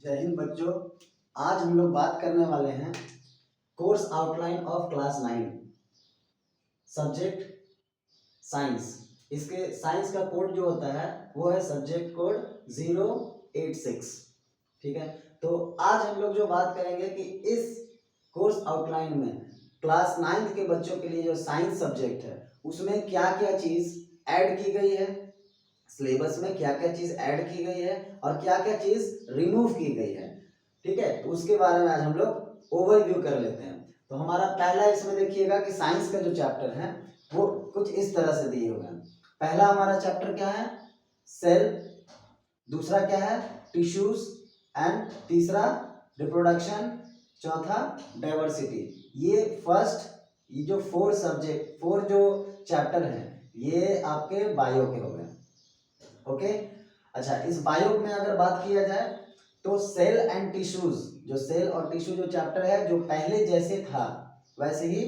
जय हिंद बच्चों। आज हम लोग बात करने वाले हैं course outline of class 9 subject science. इसके साइंस का कोड जो होता है वो है सब्जेक्ट कोड 086। ठीक है, तो आज हम लोग जो बात करेंगे कि इस कोर्स आउटलाइन में क्लास 9 के बच्चों के लिए जो साइंस सब्जेक्ट है उसमें क्या क्या चीज़ ऐड की गई है, सिलेबस में क्या क्या चीज़ ऐड की गई है और क्या क्या चीज़ रिमूव की गई है। ठीक है, तो उसके बारे में आज हम लोग ओवरव्यू कर लेते हैं। तो हमारा पहला इसमें देखिएगा कि साइंस का जो चैप्टर है वो कुछ इस तरह से दिए हुए हैं। पहला हमारा चैप्टर क्या है? सेल। दूसरा क्या है? टिश्यूज। एंड तीसरा रिप्रोडक्शन। चौथा डाइवर्सिटी। ये जो फोर जो चैप्टर है ये आपके बायो के हो गए। ओके, अच्छा, इस बायो में अगर बात किया जाए तो सेल एंड टिश्यूज, जो सेल और टिश्यू जो चैप्टर है जो पहले जैसे था वैसे ही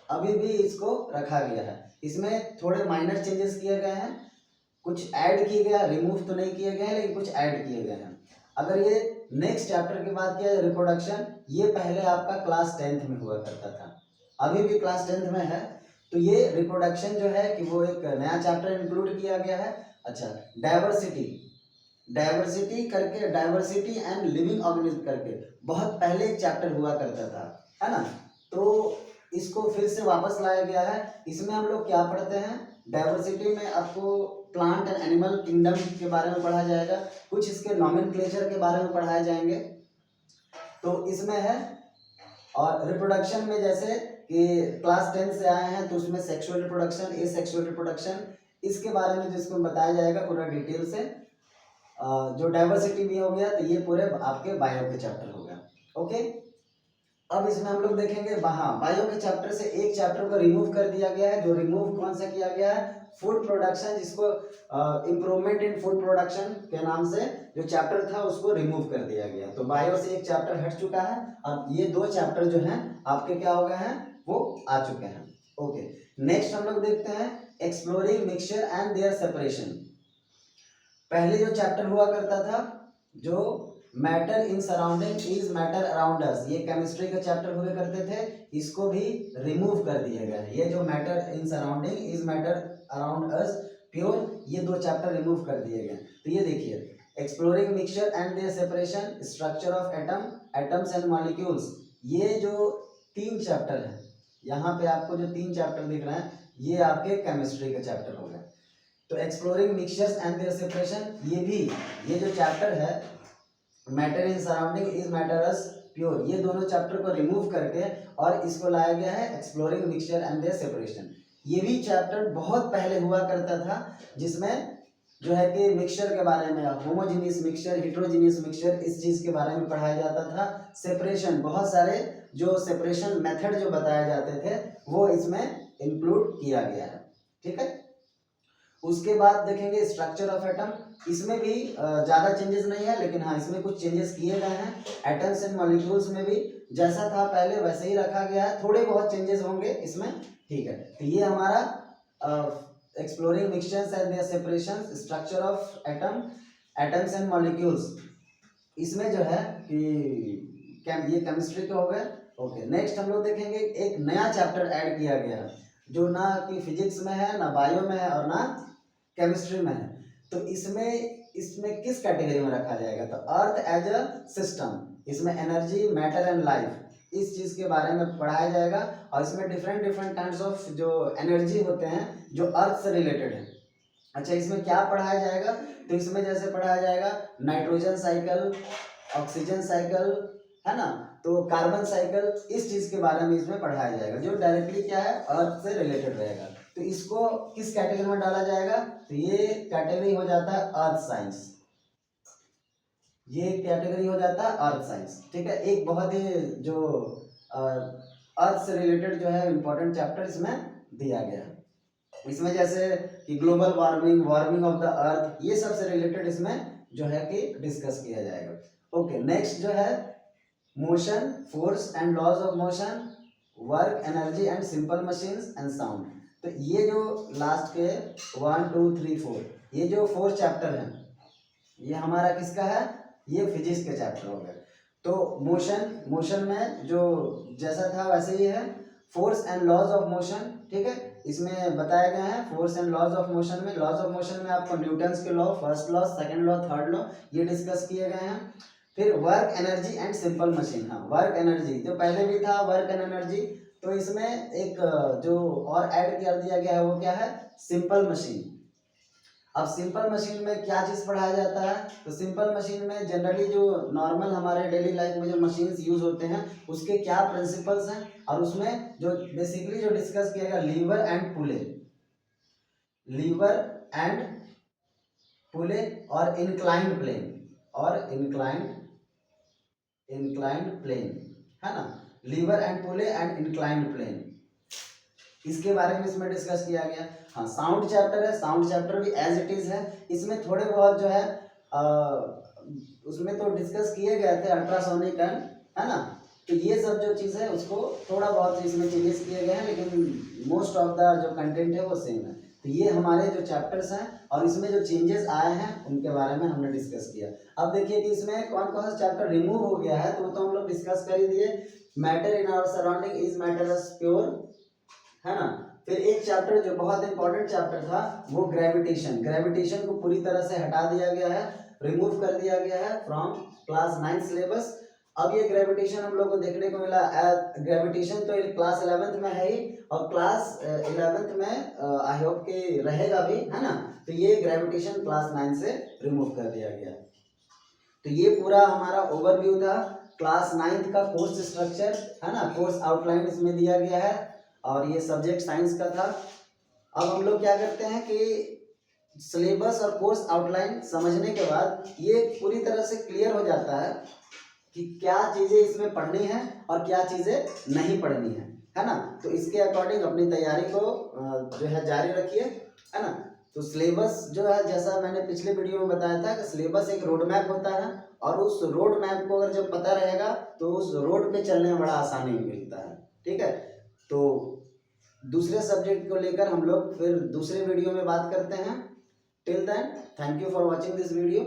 अभी भी इसको रखा गया है। इसमें थोड़े माइनर चेंजेस किए गए हैं, कुछ ऐड किए गए हैं, रिमूव तो नहीं किए गए हैं लेकिन कुछ ऐड किए गए हैं। अगर ये नेक्स्ट चैप्टर की बात किया जाए रिप्रोडक्शन, ये पहले आपका क्लास 10th में हुआ करता था, अभी भी क्लास 10th में है। तो ये रिप्रोडक्शन जो है कि वो एक नया चैप्टर इंक्लूड किया गया है। अच्छा, diversity diversity and living organism करके बहुत पहले एक चैप्टर हुआ करता था, है ना। तो इसको फिर से वापस लाया गया है। इसमें हम लोग क्या पढ़ते हैं? डाइवर्सिटी में आपको प्लांट एंड एनिमल किंगडम के बारे में पढ़ा जाएगा, कुछ इसके नॉमेनक्लेचर के बारे में पढ़ाए जाएंगे, तो इसमें है। और रिप्रोडक्शन में जैसे कि क्लास 10 से आए हैं तो उसमें सेक्सुअल रिप्रोडक्शन, एसेक्सुअल रिप्रोडक्शन, इसके बारे में जिसको बताया जाएगा पूरा डिटेल से। जो डाइवर्सिटी भी हो गया तो ये पूरे आपके बायो के चैप्टर हो गया। ओके, अब इसमें हम लोग देखेंगे बायो के चैप्टर से एक चैप्टर को रिमूव कर दिया गया है। जो रिमूव कौन सा किया गया है? फूड प्रोडक्शन, जिसको इम्प्रूवमेंट इन फूड प्रोडक्शन के नाम से जो चैप्टर था उसको रिमूव कर दिया गया। तो बायो से एक चैप्टर हट चुका है और ये दो चैप्टर जो हैं आपके क्या हो गए हैं? वो आ चुके हैं। ओके, नेक्स्ट हम लोग देखते हैं exploring mixture and their separation. पहले जो चैप्टर हुआ करता था जो matter in surrounding is matter around us, ये केमिस्ट्री के चैप्टर हुए करते थे, इसको भी रिमूव कर दिया गया है। ये जो matter in surrounding is matter around us pure, ये दो चैप्टर रिमूव कर दिए गए। तो ये देखिए exploring mixture and their separation, structure of atom, atoms and molecules, ये जो तीन चैप्टर है, यहाँ पे आपको जो तीन चैप्टर दिख रहे हैं ये आपके केमिस्ट्री के चैप्टर हो गए। तो exploring mixtures and their separation, ये जो चैप्टर है matter in surrounding is matter as pure, ये दोनों चैप्टर को रिमूव करके और इसको लाया गया है exploring mixture and their separation. ये भी चैप्टर बहुत पहले हुआ करता था जिसमें जो है कि मिक्सचर के बारे में, होमोजीनियस मिक्सचर, हेट्रोजीनियस मिक्सचर, इस चीज के बारे में पढ़ाया जाता था। सेपरेशन, बहुत सारे जो सेपरेशन मेथड जो बताए जाते थे वो इसमें इंक्लूड किया गया है। ठीक है, उसके बाद देखेंगे स्ट्रक्चर ऑफ एटम। इसमें भी ज़्यादा चेंजेस नहीं है लेकिन हाँ इसमें कुछ चेंजेस किए गए हैं। एटम्स एंड मॉलिक्यूल्स में भी जैसा था पहले वैसे ही रखा गया है, थोड़े बहुत चेंजेस होंगे इसमें। ठीक है, तो ये हमारा exploring mixtures and their separation, structure of atom, atoms and molecules, इसमें जो है कि ये केमिस्ट्री के हो गए। ओके, नेक्स्ट हम लोग देखेंगे एक नया चैप्टर ऐड किया गया है जो ना कि फिजिक्स में है, ना बायो में है और ना केमिस्ट्री में है। तो इसमें किस कैटेगरी में रखा जाएगा? तो अर्थ एज अ सिस्टम, इसमें एनर्जी, मैटर एंड लाइफ, इस चीज के बारे में पढ़ाया जाएगा। और इसमें डिफरेंट काइंड्स ऑफ जो एनर्जी होते हैं जो अर्थ से रिलेटेड है। अच्छा, इसमें क्या पढ़ाया जाएगा? तो इसमें जैसे पढ़ाया जाएगा नाइट्रोजन साइकिल, ऑक्सीजन साइकिल, है ना, तो कार्बन साइकिल, इस चीज के बारे में इसमें पढ़ाया जाएगा जो डायरेक्टली क्या है अर्थ से रिलेटेड रहेगा। तो इसको किस कैटेगरी में डाला जाएगा? तो ये कैटेगरी हो जाता है अर्थ साइंस, ये कैटेगरी हो जाता है अर्थ साइंस। ठीक है, एक बहुत ही जो अर्थ से रिलेटेड जो है इंपॉर्टेंट चैप्टर इसमें दिया गया है। इसमें जैसे कि global warming, warming of the earth, ये सब से रिलेटेड इसमें जो है कि डिस्कस किया जाएगा। ओके, नेक्स्ट जो है motion, force and laws of motion, work, energy and simple machines and sound. तो ये जो लास्ट के 1 2 3 4, ये जो 4 चैप्टर हैं ये हमारा किसका है? ये फिजिक्स के चैप्टर हो गए। तो मोशन में जो जैसा था वैसे ही है, force and laws of motion, ठीक है, इसमें बताया गया है force and laws of motion में। लॉज ऑफ मोशन में आपको न्यूटन्स के law, first law, second law, third law, ये डिस्कस किए गए हैं। फिर work energy and simple machine. हाँ, वर्क एनर्जी जो पहले भी था वर्क एंड एनर्जी, तो इसमें एक जो और ऐड कर दिया गया है वो क्या है, सिंपल मशीन। अब सिंपल मशीन में क्या चीज़ पढ़ाया जाता है, तो सिंपल मशीन में जनरली जो नॉर्मल हमारे डेली लाइफ में जो मशीन्स यूज होते हैं उसके क्या प्रिंसिपल्स हैं, और उसमें जो बेसिकली जो डिस्कस किया गया lever and pulley, lever and pulley और इंक्लाइंड प्लेन, और इंक्लाइंड प्लेन, है ना, lever and pulley and inclined plane, इसके बारे में इसमें डिस्कस किया गया। हाँ, साउंड चैप्टर है, साउंड चैप्टर भी एज इट इज है। इसमें थोड़े बहुत जो है उसमें तो डिस्कस किए गए थे अल्ट्रासोनिक एंड, है ना, तो ये सब जो चीज़ है उसको थोड़ा बहुत इसमें चेंजेस किए गए हैं, लेकिन मोस्ट ऑफ द जो कंटेंट है वो सेम है। तो ये हमारे जो चैप्टर्स हैं और इसमें जो चेंजेस आए हैं उनके बारे में हमने डिस्कस किया। अब देखिए कि इसमें कौन कौन सा चैप्टर रिमूव हो गया है, तो हम लोग डिस्कस कर ही दिए। Matter in our surrounding is matter as pure, है ना। फिर एक चैप्टर जो बहुत इंपॉर्टेंट चैप्टर था वो ग्रेविटेशन, ग्रेविटेशन को पूरी तरह से हटा दिया गया है, रिमूव कर दिया गया है फ्रॉम क्लास 9 सिलेबस। अब ये ग्रेविटेशन हम लोग को देखने को मिला, ग्रेविटेशन तो क्लास 11th में है ही, और क्लास 11th में आई होप के रहेगा भी, है ना। तो ये ग्रेविटेशन क्लास 9 से रिमूव कर दिया गया। तो ये पूरा हमारा ओवरव्यू था क्लास 9th का कोर्स स्ट्रक्चर, है ना, कोर्स आउटलाइन इसमें दिया गया है, और ये सब्जेक्ट साइंस का था। अब हम लोग क्या करते हैं कि सिलेबस और कोर्स आउटलाइन समझने के बाद ये पूरी तरह से क्लियर हो जाता है कि क्या चीज़ें इसमें पढ़नी है और क्या चीज़ें नहीं पढ़नी है ना। तो इसके अकॉर्डिंग अपनी तैयारी को जो है जारी रखिए, है ना। तो सिलेबस जो है जैसा मैंने पिछले वीडियो में बताया था कि सिलेबस एक रोड मैप होता है, और उस रोड मैप को अगर जब पता रहेगा तो उस रोड पे चलने में बड़ा आसानी मिलता है, ठीक है। तो दूसरे सब्जेक्ट को लेकर हम लोग फिर दूसरे वीडियो में बात करते हैं। Till then, thank you for watching this video.